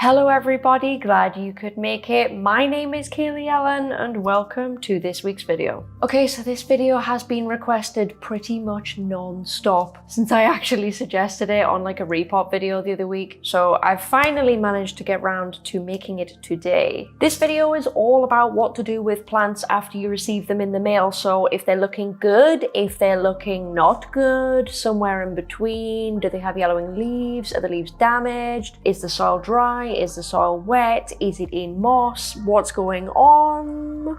Hello everybody, glad you could make it. My name is Kaylee Ellen and welcome to this week's video. Okay, so this video has been requested pretty much non-stop since I actually suggested it on like a repop video the other week. So I finally managed to get round to making it today. This video is all about what to do with plants after you receive them in the mail. So if they're looking good, if they're looking not good, somewhere in between, do they have yellowing leaves? Are the leaves damaged? Is the soil dry? Is the soil wet? Is it in moss? What's going on?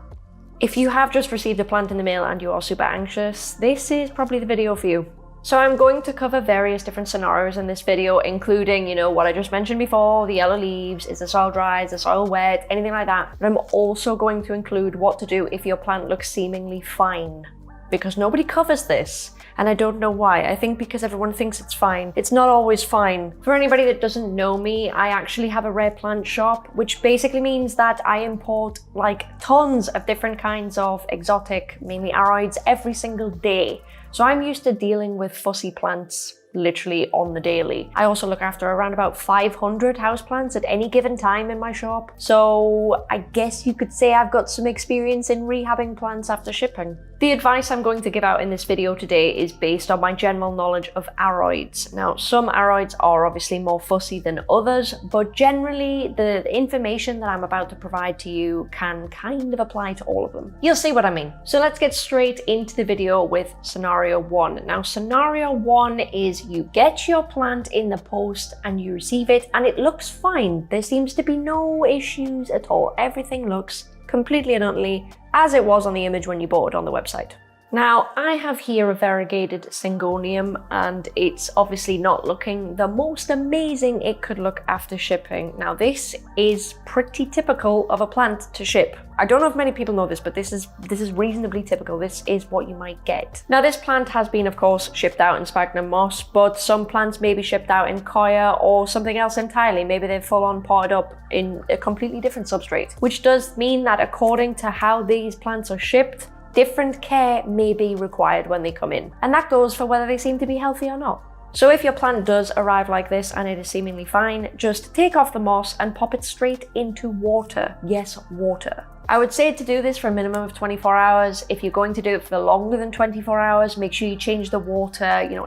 If you have just received a plant in the mail and you are super anxious, this is probably the video for you. So I'm going to cover various different scenarios in this video, including, what I just mentioned before, the yellow leaves, is the soil dry, is the soil wet, anything like that. But I'm also going to include what to do if your plant looks seemingly fine, because nobody covers this. And I don't know why. I think because everyone thinks it's fine. It's not always fine. For anybody that doesn't know me, I actually have a rare plant shop, which basically means that I import like tons of different kinds of exotic, mainly aroids, every single day. So I'm used to dealing with fussy plants literally on the daily. I also look after around about 500 houseplants at any given time in my shop. So I guess you could say I've got some experience in rehabbing plants after shipping. The advice I'm going to give out in this video today is based on my general knowledge of aroids. Now, some aroids are obviously more fussy than others, but generally the information that I'm about to provide to you can kind of apply to all of them. You'll see what I mean. So let's get straight into the video with scenario one. Now, scenario one is you get your plant in the post and you receive it and it looks fine. There seems to be no issues at all. Everything looks completely and utterly as it was on the image when you bought it on the website. Now, I have here a variegated syngonium and it's obviously not looking the most amazing it could look after shipping. Now, this is pretty typical of a plant to ship. I don't know if many people know this, but this is reasonably typical. This is what you might get. Now, this plant has been, of course, shipped out in sphagnum moss, but some plants may be shipped out in coir or something else entirely. Maybe they're full on potted up in a completely different substrate, which does mean that according to how these plants are shipped, different care may be required when they come in. And that goes for whether they seem to be healthy or not. So if your plant does arrive like this and it is seemingly fine, just take off the moss and pop it straight into water. Yes, water. I would say to do this for a minimum of 24 hours. If you're going to do it for longer than 24 hours, make sure you change the water,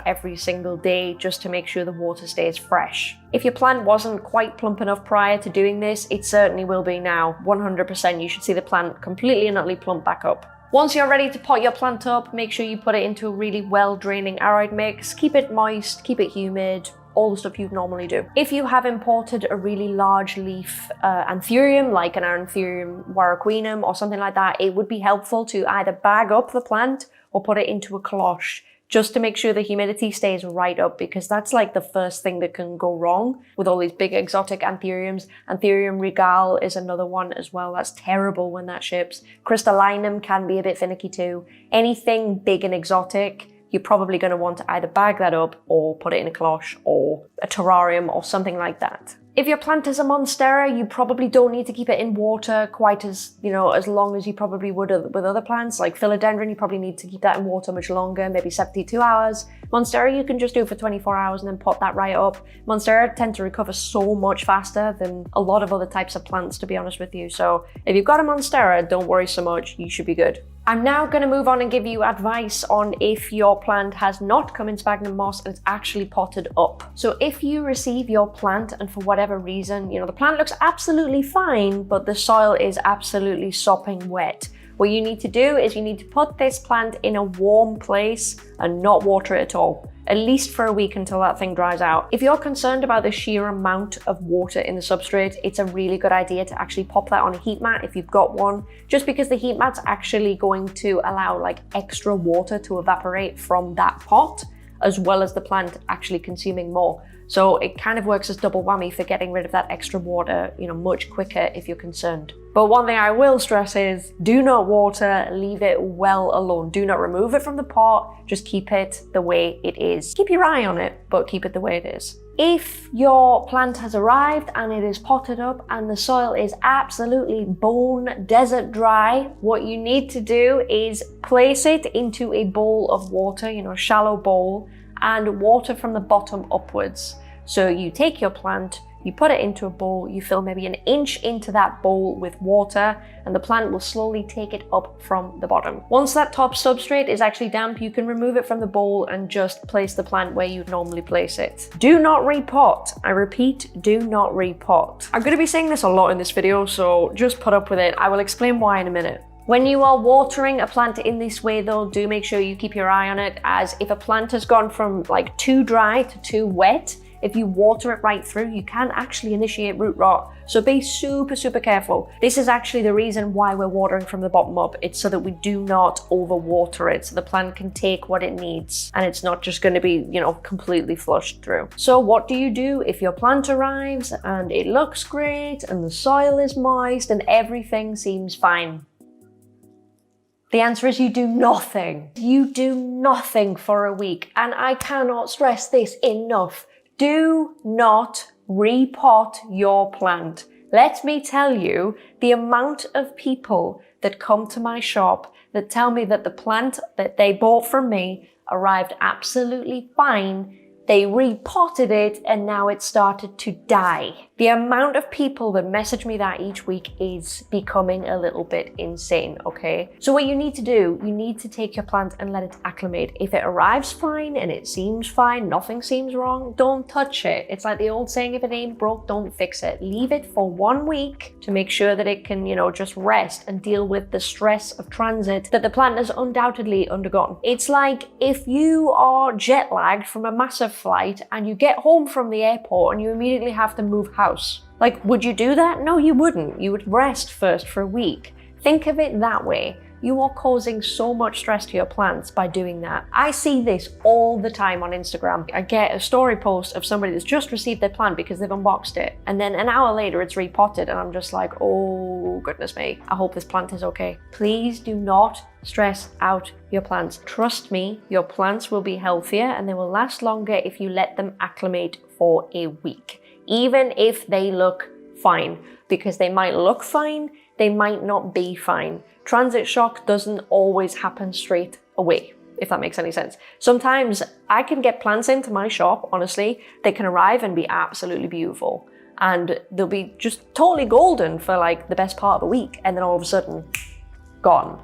every single day just to make sure the water stays fresh. If your plant wasn't quite plump enough prior to doing this, it certainly will be now. 100% you should see the plant completely and utterly plump back up. Once you're ready to pot your plant up, make sure you put it into a really well-draining aroid mix. Keep it moist, keep it humid, all the stuff you'd normally do. If you have imported a really large leaf anthurium, like an Anthurium warocquinum or something like that, it would be helpful to either bag up the plant or put it into a cloche, just to make sure the humidity stays right up, because that's like the first thing that can go wrong with all these big exotic anthuriums. Anthurium regale is another one as well. That's terrible when that ships. Crystallinum can be a bit finicky too. Anything big and exotic, you're probably going to want to either bag that up or put it in a cloche or a terrarium or something like that. If your plant is a monstera, you probably don't need to keep it in water quite as long as you probably would with other plants. Like philodendron, you probably need to keep that in water much longer, maybe 72 hours. Monstera, you can just do for 24 hours and then pot that right up. Monstera tend to recover so much faster than a lot of other types of plants, to be honest with you. So if you've got a monstera, don't worry so much, you should be good. I'm now going to move on and give you advice on if your plant has not come in sphagnum moss and it's actually potted up. So if you receive your plant and for whatever reason, the plant looks absolutely fine, but the soil is absolutely sopping wet, what you need to do is you need to put this plant in a warm place and not water it at all, at least for a week until that thing dries out. If you're concerned about the sheer amount of water in the substrate, it's a really good idea to actually pop that on a heat mat if you've got one, just because the heat mat's actually going to allow like extra water to evaporate from that pot, as well as the plant actually consuming more. So it kind of works as double whammy for getting rid of that extra water, much quicker if you're concerned. But one thing I will stress is do not water, leave it well alone. Do not remove it from the pot, just keep it the way it is. Keep your eye on it, but keep it the way it is. If your plant has arrived and it is potted up and the soil is absolutely bone desert dry, what you need to do is place it into a bowl of water, a shallow bowl, and water from the bottom upwards. So you take your plant, You put it into a bowl, you fill maybe 1 inch into that bowl with water, and the plant will slowly take it up from the bottom. Once that top substrate is actually damp, you can remove it from the bowl and just place the plant where you'd normally place it. Do not repot. I repeat, do not repot. I'm going to be saying this a lot in this video, so just put up with it. I will explain why in a minute. When you are watering a plant in this way though, do make sure you keep your eye on it, as if a plant has gone from like too dry to too wet, if you water it right through, you can actually initiate root rot. So be super, super careful. This is actually the reason why we're watering from the bottom up. It's so that we do not overwater it, so the plant can take what it needs and it's not just going to be, you know, completely flushed through. So what do you do if your plant arrives and it looks great and the soil is moist and everything seems fine? The answer is you do nothing. You do nothing for a week. And I cannot stress this enough. Do not repot your plant. Let me tell you, the amount of people that come to my shop that tell me that the plant that they bought from me arrived absolutely fine, they repotted it and now it started to die. The amount of people that message me that each week is becoming a little bit insane, okay? So what you need to do, you need to take your plant and let it acclimate. If it arrives fine and it seems fine, nothing seems wrong, don't touch it. It's like the old saying, if it ain't broke, don't fix it. Leave it for 1 week to make sure that it can, you know, just rest and deal with the stress of transit that the plant has undoubtedly undergone. It's like if you are jet lagged from a massive flight and you get home from the airport and you immediately have to move house. Like, would you do that? No, you wouldn't. You would rest first for a week. Think of it that way. You are causing so much stress to your plants by doing that. I see this all the time on Instagram. I get a story post of somebody that's just received their plant because they've unboxed it, and then an hour later it's repotted, and I'm just like, oh goodness me, I hope this plant is okay. Please do not stress out your plants. Trust me, your plants will be healthier and they will last longer if you let them acclimate for a week, even if they look fine, because they might look fine, they might not be fine. Transit shock doesn't always happen straight away, if that makes any sense. Sometimes I can get plants into my shop, honestly, they can arrive and be absolutely beautiful, and they'll be just totally golden for like the best part of a week, and then all of a sudden, gone,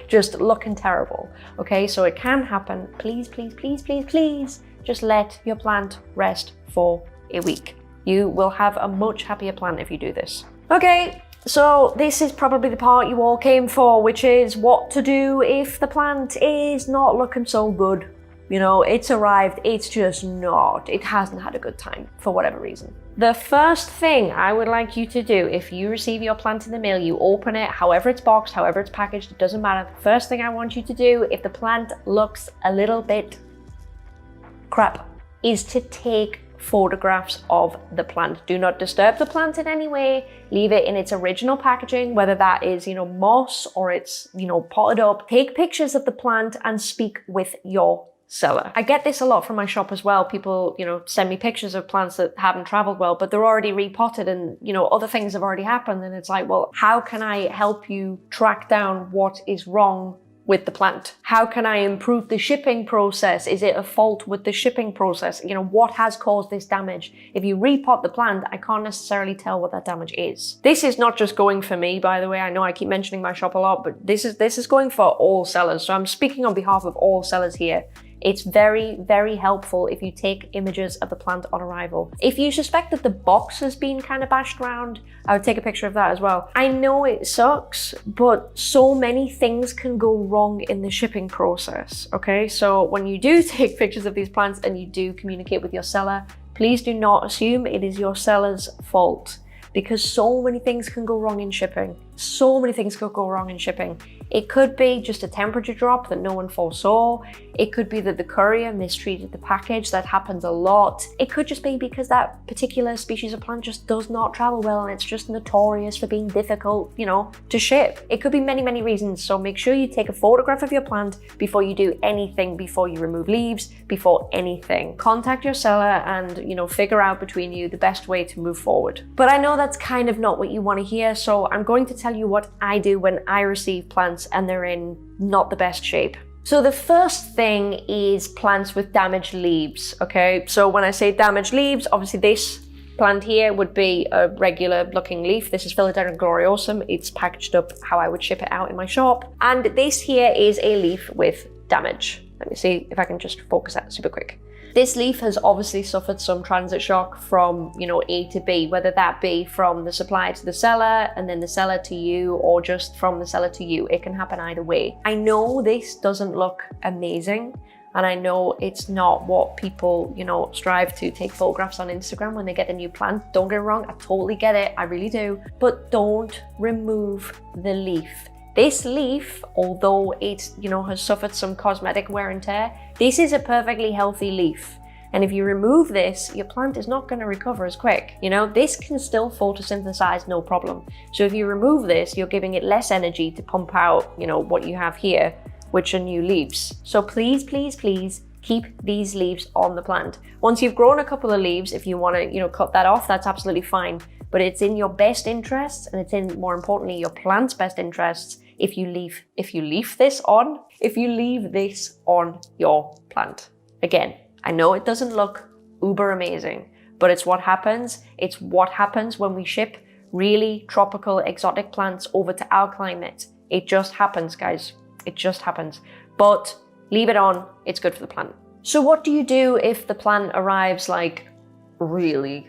just looking terrible. Okay, so it can happen. Please, please, please, please, please, just let your plant rest for a week. You will have a much happier plant if you do this. Okay, so this is probably the part you all came for, which is what to do if the plant is not looking so good. You know, it's arrived, it's just not, it hasn't had a good time for whatever reason. The first thing I would like you to do if you receive your plant in the mail, you open it, however it's boxed, however it's packaged, it doesn't matter. The first thing I want you to do if the plant looks a little bit crap is to take photographs of the plant. Do not disturb the plant in any way. Leave it in its original packaging, whether that is, you know, moss or it's, you know, potted up. Take pictures of the plant and speak with your seller. I get this a lot from my shop as well. People, you know, send me pictures of plants that haven't traveled well, but they're already repotted and, you know, other things have already happened. And it's like, well, how can I help you track down what is wrong with the plant? How can I improve the shipping process? Is it a fault with the shipping process? You know, what has caused this damage? If you repot the plant, I can't necessarily tell what that damage is. This is not just going for me, by the way. I know I keep mentioning my shop a lot, but this is going for all sellers. So I'm speaking on behalf of all sellers here. It's very, very helpful if you take images of the plant on arrival. If you suspect that the box has been kind of bashed around, I would take a picture of that as well. I know it sucks, but so many things can go wrong in the shipping process, okay? So when you do take pictures of these plants and you do communicate with your seller, please do not assume it is your seller's fault, because so many things can go wrong in shipping. So many things could go wrong in shipping. It could be just a temperature drop that no one foresaw. It could be that the courier mistreated the package. That happens a lot. It could just be because that particular species of plant just does not travel well and it's just notorious for being difficult, you know, to ship. It could be many, many reasons. So make sure you take a photograph of your plant before you do anything, before you remove leaves, before anything. Contact your seller and, you know, figure out between you the best way to move forward. But I know that's kind of not what you want to hear, so I'm going to tell you what I do when I receive plants and they're in not the best shape. So the first thing is plants with damaged leaves, okay? So when I say damaged leaves, obviously this plant here would be a regular looking leaf. This is Philodendron gloriosum. It's packaged up how I would ship it out in my shop. And this here is a leaf with damage. Let me see if I can just focus that super quick. This leaf has obviously suffered some transit shock from, A to B, whether that be from the supplier to the seller and then the seller to you, or just from the seller to you. It can happen either way. I know this doesn't look amazing, and I know it's not what people, strive to take photographs on Instagram when they get a new plant. Don't get me wrong, I totally get it, I really do. But don't remove the leaf. This leaf, although it, has suffered some cosmetic wear and tear, this is a perfectly healthy leaf. And if you remove this, your plant is not going to recover as quick. This can still photosynthesize, no problem. So if you remove this, you're giving it less energy to pump out, what you have here, which are new leaves. So please, please, please keep these leaves on the plant. Once you've grown a couple of leaves, if you want to, cut that off, that's absolutely fine. But it's in your best interests, and it's in, more importantly, your plant's best interests if you leave this on your plant. Again, I know it doesn't look uber amazing, but it's what happens. It's what happens when we ship really tropical exotic plants over to our climate. It just happens, guys. It just happens. But leave it on, it's good for the plant. So what do you do if the plant arrives really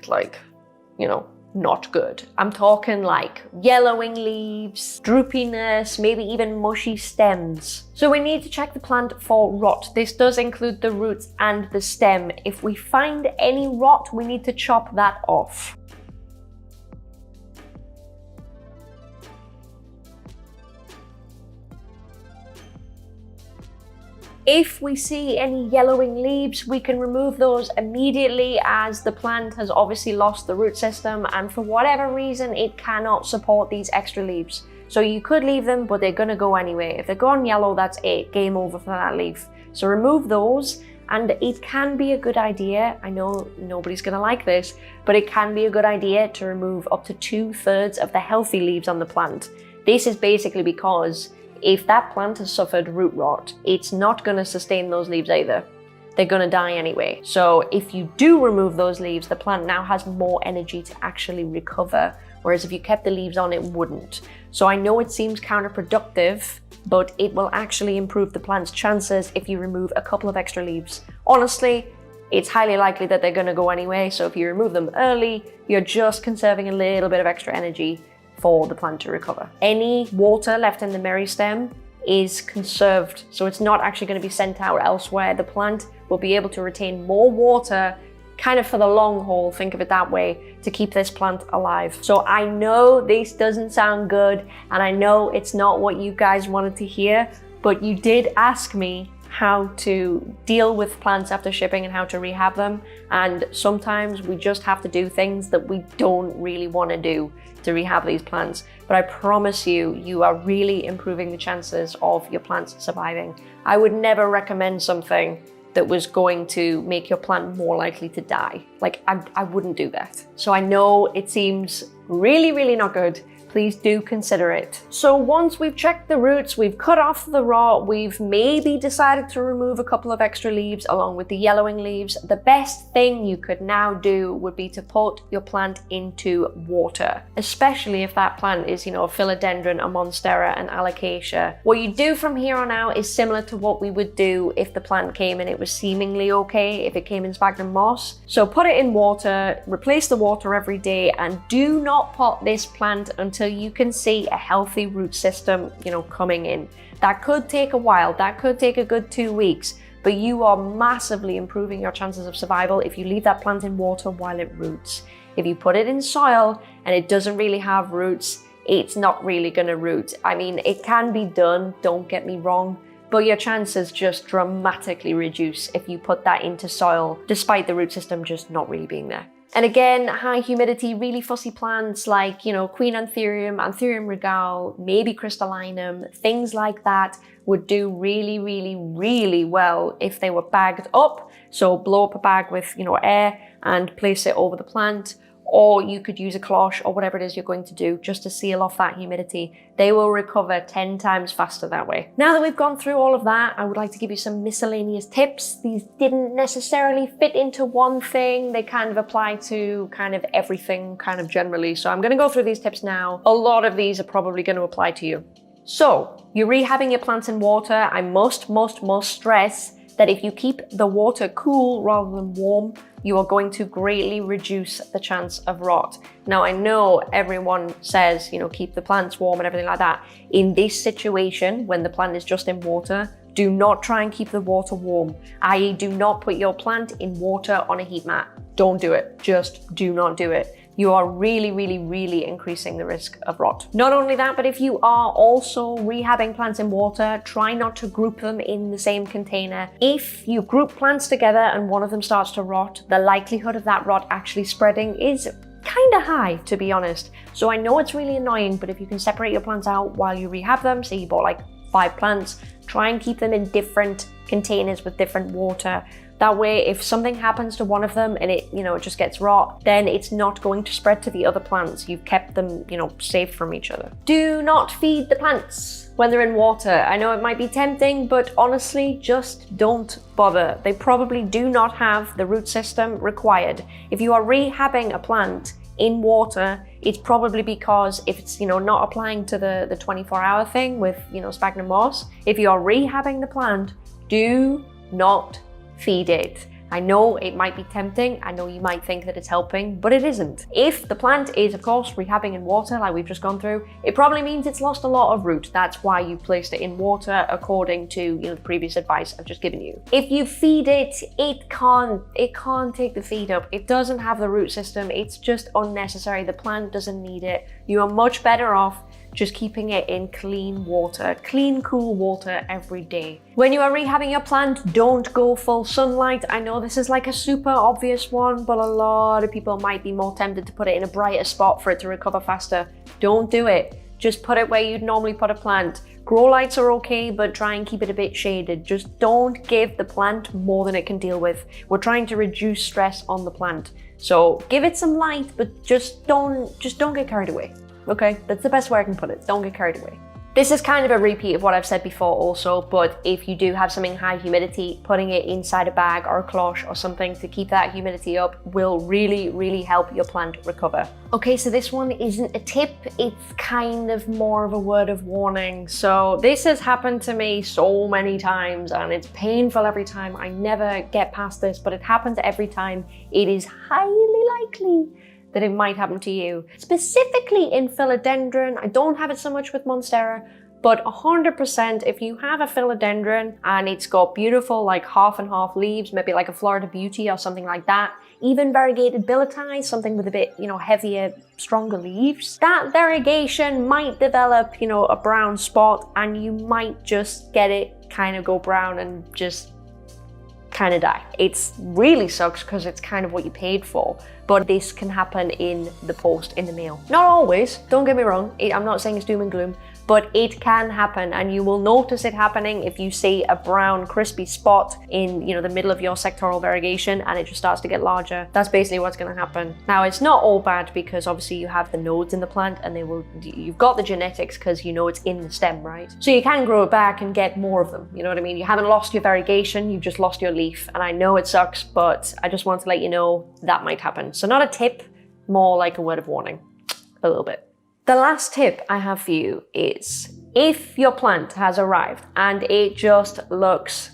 not good? I'm talking yellowing leaves, droopiness, maybe even mushy stems. So we need to check the plant for rot. This does include the roots and the stem. If we find any rot, we need to chop that off. If we see any yellowing leaves, we can remove those immediately, as the plant has obviously lost the root system, and for whatever reason, it cannot support these extra leaves. So you could leave them, but they're gonna go anyway. If they're gone yellow, that's it, game over for that leaf. So remove those, and it can be a good idea, I know nobody's gonna like this, but it can be a good idea to remove up to 2/3 of the healthy leaves on the plant. This is basically because if that plant has suffered root rot, it's not going to sustain those leaves either. They're going to die anyway. So if you do remove those leaves, the plant now has more energy to actually recover, whereas if you kept the leaves on, it wouldn't. So I know it seems counterproductive, but it will actually improve the plant's chances if you remove a couple of extra leaves. Honestly, it's highly likely that they're going to go anyway, so if you remove them early, you're just conserving a little bit of extra energy for the plant to recover. Any water left in the meristem is conserved, so it's not actually going to be sent out elsewhere. The plant will be able to retain more water, kind of for the long haul, think of it that way, to keep this plant alive. So I know this doesn't sound good, and I know it's not what you guys wanted to hear, but you did ask me how to deal with plants after shipping and how to rehab them. And sometimes we just have to do things that we don't really want to do to rehab these plants. But I promise you, you are really improving the chances of your plants surviving. I would never recommend something that was going to make your plant more likely to die. I wouldn't do that. So I know it seems really, really not good. Please do consider it. So once we've checked the roots, we've cut off the rot, we've maybe decided to remove a couple of extra leaves along with the yellowing leaves, the best thing you could now do would be to put your plant into water, especially if that plant is, a philodendron, a monstera, an alocasia. What you do from here on out is similar to what we would do if the plant came and it was seemingly okay, if it came in sphagnum moss. So put it in water, replace the water every day, and do not pot this plant until you can see a healthy root system, coming in. That could take a while, that could take a good 2 weeks, but you are massively improving your chances of survival if you leave that plant in water while it roots. If you put it in soil and it doesn't really have roots, it's not really gonna root. I mean, it can be done, don't get me wrong, but your chances just dramatically reduce if you put that into soil, despite the root system just not really being there. And again, high humidity, really fussy plants like, Queen Anthurium, Anthurium regale, maybe crystallinum, things like that would do really, really, really well if they were bagged up. So blow up a bag with, air and place it over the plant. or you could use a cloche or whatever it is you're going to do just to seal off that humidity. They will recover 10 times faster that way. Now that we've gone through all of that, I would like to give you some miscellaneous tips. These didn't necessarily fit into one thing. They kind of apply to kind of everything kind of generally. So I'm going to go through these tips now. A lot of these are probably going to apply to you. So you're rehabbing your plants in water. I must stress that if you keep the water cool rather than warm, you are going to greatly reduce the chance of rot. Now, I know everyone says, keep the plants warm and everything like that. In this situation, when the plant is just in water, do not try and keep the water warm, i.e. do not put your plant in water on a heat mat. Don't do it. Just do not do it. You are really increasing the risk of rot. Not only that, but if you are also rehabbing plants in water, try not to group them in the same container. If you group plants together and one of them starts to rot, the likelihood of that rot actually spreading is kind of high, to be honest. So I know it's really annoying, but if you can separate your plants out while you rehab them, say you bought like 5 plants, try and keep them in different containers with different water. That way, if something happens to one of them and it just gets rot, then it's not going to spread to the other plants. You've kept them, safe from each other. Do not feed the plants when they're in water. I know it might be tempting, but honestly, just don't bother. They probably do not have the root system required. If you are rehabbing a plant in water, it's probably because if it's not applying to the 24-hour thing with sphagnum moss. If you are rehabbing the plant, do not feed it. I know it might be tempting. I know you might think that it's helping, but it isn't. If the plant is, of course, rehabbing in water like we've just gone through, it probably means it's lost a lot of root. That's why you placed it in water according to the previous advice I've just given you. If you feed it, it can't take the feed up. It doesn't have the root system. It's just unnecessary. The plant doesn't need it. You are much better off just keeping it in clean water, clean, cool water every day. When you are rehabbing your plant, don't go full sunlight. I know this is like a super obvious one, but a lot of people might be more tempted to put it in a brighter spot for it to recover faster. Don't do it. Just put it where you'd normally put a plant. Grow lights are okay, but try and keep it a bit shaded. Just don't give the plant more than it can deal with. We're trying to reduce stress on the plant. So give it some light, but just don't get carried away. Okay, that's the best way I can put it. Don't get carried away. This is kind of a repeat of what I've said before also, but if you do have something high humidity, putting it inside a bag or a cloche or something to keep that humidity up will really help your plant recover. Okay, so this one isn't a tip, it's kind of more of a word of warning. So this has happened to me so many times and it's painful every time. I never get past this, but it happens every time. It is highly likely that it might happen to you. Specifically in philodendron, I don't have it so much with monstera, but 100% if you have a philodendron and it's got beautiful like half and half leaves, maybe like a Florida Beauty or something like that, even variegated billietiae, something with a bit, heavier, stronger leaves, that variegation might develop, a brown spot and you might just get it kind of go brown and just kind of die. It really sucks because it's kind of what you paid for, but this can happen in the post, in the mail. Not always, don't get me wrong, I'm not saying it's doom and gloom, but it can happen and you will notice it happening if you see a brown crispy spot in the middle of your sectoral variegation and it just starts to get larger. That's basically what's going to happen. Now it's not all bad because obviously you have the nodes in the plant and you've got the genetics because it's in the stem, right? So you can grow it back and get more of them, you know what I mean? You haven't lost your variegation, you've just lost your leaf, and I know it sucks, but I just want to let you know that might happen. So not a tip, more like a word of warning, a little bit. The last tip I have for you is if your plant has arrived and it just looks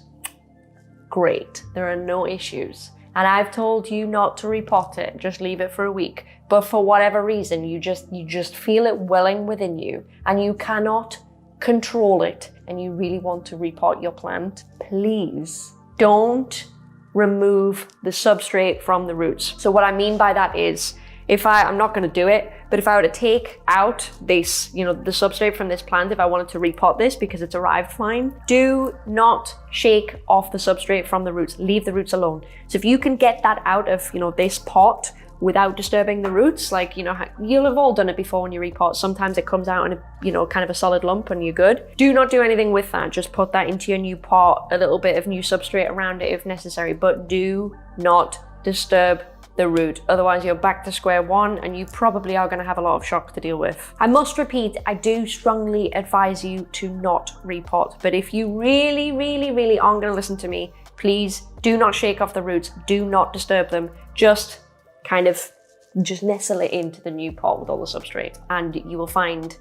great, there are no issues, and I've told you not to repot it, just leave it for a week, but for whatever reason you just feel it welling within you and you cannot control it and you really want to repot your plant, please don't remove the substrate from the roots. So what I mean by that is, I'm not going to do it, but if I were to take out this, the substrate from this plant, if I wanted to repot this because it's arrived fine, do not shake off the substrate from the roots. Leave the roots alone. So if you can get that out of, this pot without disturbing the roots, like, you'll have all done it before when you repot. Sometimes it comes out in a, kind of a solid lump and you're good. Do not do anything with that. Just put that into your new pot, a little bit of new substrate around it if necessary, but do not disturb the root. Otherwise, you're back to square one and you probably are going to have a lot of shock to deal with. I must repeat, I do strongly advise you to not repot. But if you really, really, really aren't going to listen to me, please do not shake off the roots. Do not disturb them. Just kind of just nestle it into the new pot with all the substrate, and you will find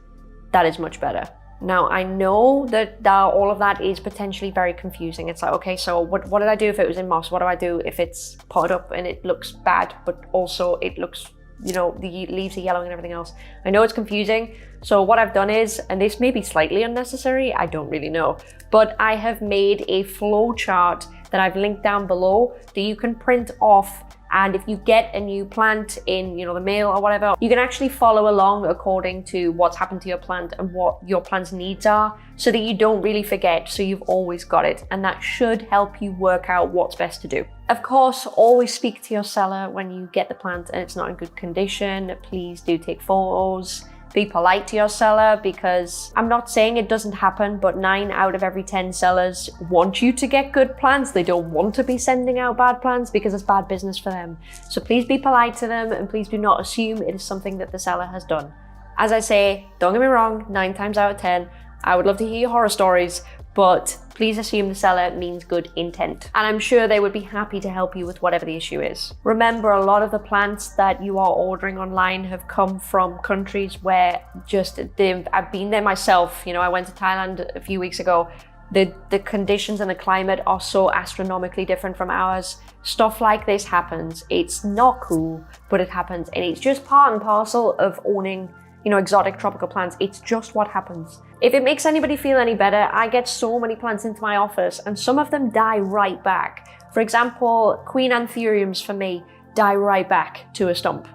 that is much better. Now, I know that all of that is potentially very confusing. It's like, okay, so what did I do if it was in moss? What do I do if it's potted up and it looks bad, but also it looks, you know, the leaves are yellowing and everything else? I know it's confusing. So what I've done is, and this may be slightly unnecessary, I don't really know, but I have made a flow chart that I've linked down below that you can print off. And if you get a new plant in, you know, the mail or whatever, you can actually follow along according to what's happened to your plant and what your plant's needs are, so that you don't really forget, so you've always got it. And that should help you work out what's best to do. Of course, always speak to your seller when you get the plant and it's not in good condition. Please do take photos. Be polite to your seller, because I'm not saying it doesn't happen, but 9 out of every 10 sellers want you to get good plants. They don't want to be sending out bad plants because it's bad business for them. So please be polite to them, and please do not assume it is something that the seller has done. As I say, don't get me wrong, 9 times out of 10, I would love to hear your horror stories, but please assume the seller means good intent. And I'm sure they would be happy to help you with whatever the issue is. Remember, a lot of the plants that you are ordering online have come from countries where I've been there myself. You know, I went to Thailand a few weeks ago. The conditions and the climate are so astronomically different from ours. Stuff like this happens. It's not cool, but it happens. And it's just part and parcel of owning, you know, exotic tropical plants. It's just what happens. If it makes anybody feel any better, I get so many plants into my office and some of them die right back. For example, queen anthuriums for me die right back to a stump.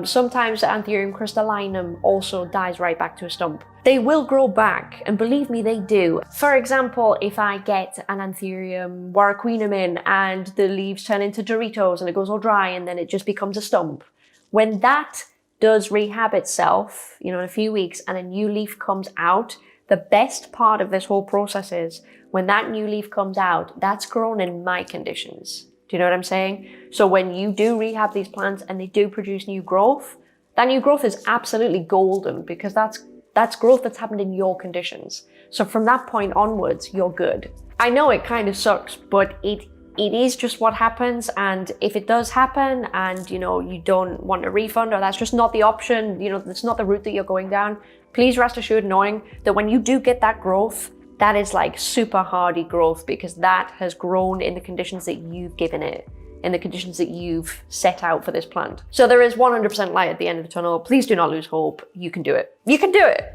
Sometimes the Anthurium crystallinum also dies right back to a stump. They will grow back, and believe me, they do. For example, if I get an Anthurium warraquinum in and the leaves turn into Doritos and it goes all dry and then it just becomes a stump, when that does rehab itself, you know, in a few weeks, and a new leaf comes out, the best part of this whole process is when that new leaf comes out, that's grown in my conditions. Do you know what I'm saying? So when you do rehab these plants and they do produce new growth, that new growth is absolutely golden, because that's growth that's happened in your conditions. So from that point onwards, you're good. I know it kind of sucks, but it is just what happens. And if it does happen and, you know, you don't want a refund, or that's just not the option, you know, that's not the route that you're going down, please rest assured knowing that when you do get that growth, that is like super hardy growth, because that has grown in the conditions that you've given it, in the conditions that you've set out for this plant. So there is 100% light at the end of the tunnel. Please do not lose hope. You can do it. You can do it.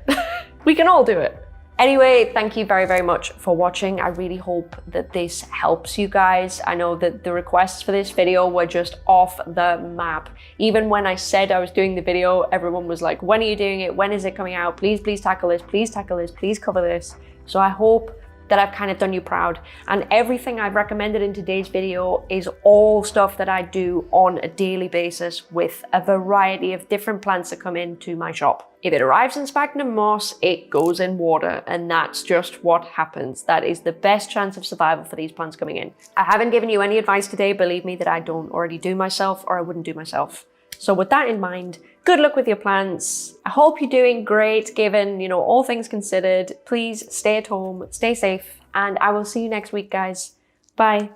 We can all do it. Anyway, thank you very, very much for watching. I really hope that this helps you guys. I know that the requests for this video were just off the map. Even when I said I was doing the video, everyone was like, when are you doing it? When is it coming out? Please, please tackle this. Please tackle this. Please cover this. So I hope that I've kind of done you proud. And everything I've recommended in today's video is all stuff that I do on a daily basis with a variety of different plants that come into my shop. If it arrives in sphagnum moss, it goes in water, and that's just what happens. That is the best chance of survival for these plants coming in. I haven't given you any advice today, believe me, that I don't already do myself, or I wouldn't do myself. So with that in mind, good luck with your plants. I hope you're doing great, given, you know, all things considered. Please stay at home, stay safe, and I will see you next week, guys. Bye.